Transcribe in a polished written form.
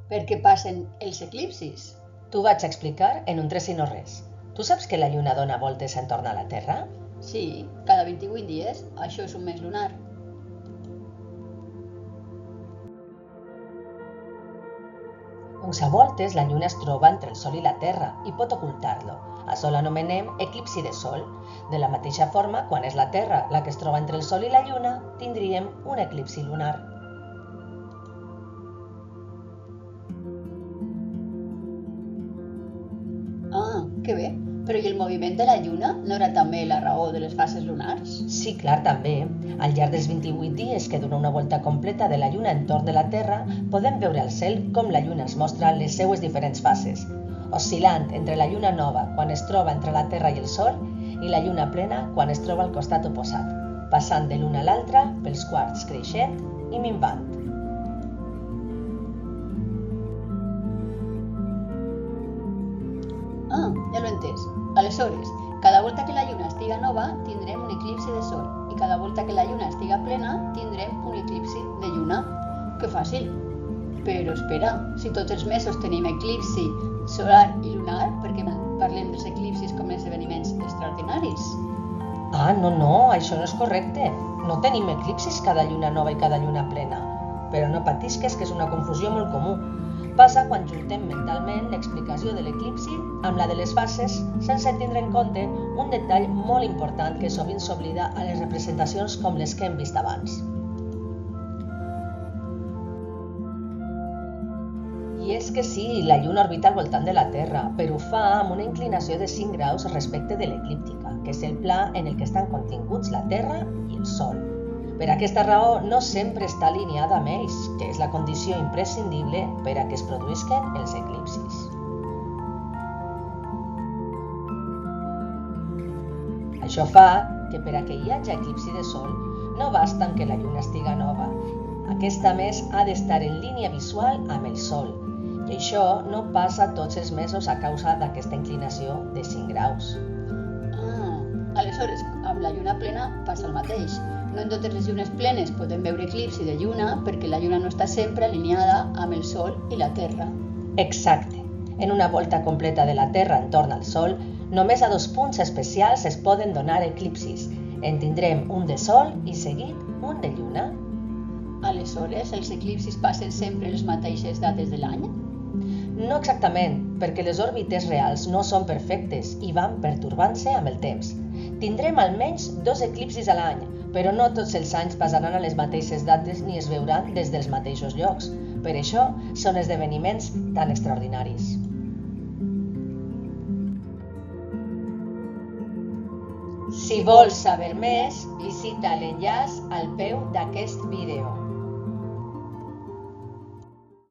Per què passen els eclipsis? T'ho vaig explicar en un tres i no res. Tu saps que la lluna dona voltes entorn a la Terra? Sí, cada 28 dies. Això és un mes lunar. Doncs a voltes la lluna es troba entre el Sol i la Terra i pot ocultar-lo. Això l'anomenem eclipsi de Sol. De la mateixa forma, quan és la Terra la que es troba entre el Sol i la lluna, tindríem un eclipsi lunar. Ah, que bé. Però i el moviment de la lluna no era també la raó de les fases lunars? Sí, clar, també. Al llarg dels 28 dies que dura una volta completa de la lluna entorn de la Terra, podem veure al cel com la lluna ens mostra les seues diferents fases, oscil·lant entre la lluna nova quan es troba entre la Terra i el Sol i la lluna plena quan es troba al costat oposat, passant de l'una a l'altra pels quarts creixent i minvant. Ah, ja l'he entès. Aleshores, cada volta que la lluna estiga nova, tindrem un eclipsi de sol, i cada volta que la lluna estiga plena, tindrem un eclipsi de lluna. Que fàcil. Però espera, si tots els mesos tenim eclipsi solar i lunar, per què parlem dels eclipsis com els esdeveniments extraordinaris? Ah, no, això no és correcte. No tenim eclipsis cada lluna nova i cada lluna plena. Però no patisques, que és una confusió molt comú. Passa quan juntem mentalment l'explicació de l'eclipsi amb la de les fases sense tindre en compte un detall molt important que sovint s'oblida a les representacions com les que hem vist abans. I és que sí, la lluna orbita al voltant de la Terra, però ho fa amb una inclinació de 5 graus respecte de l'eclíptica, que és el pla en el que estan continguts la Terra i el Sol. Per aquesta raó, no sempre està alineada amb ells, que és la condició imprescindible per a que es produïsquen els eclipsis. Això fa que per a que hi hagi eclipsi de Sol no basta amb que la lluna estiga nova. Aquesta, a més, ha d'estar en línia visual amb el Sol, i això no passa tots els mesos a causa d'aquesta inclinació de 5 graus. Aleshores, amb la lluna plena passa el mateix. No en totes les llunes plenes podem veure eclipsi de lluna perquè la lluna no està sempre alineada amb el Sol i la Terra. Exacte. En una volta completa de la Terra entorn al Sol, només a 2 punts especials es poden donar eclipsis. En tindrem un de Sol i seguit un de lluna. Aleshores, els eclipsis passen sempre les mateixes dates de l'any? No exactament, perquè les òrbites reals no són perfectes i van pertorbant-se amb el temps. Tindrem almenys 2 eclipsis a l'any, però no tots els anys passaran a les mateixes dates ni es veuran des dels mateixos llocs. Per això són esdeveniments tan extraordinaris. Si vols saber més, visita l'enllaç al peu d'aquest vídeo.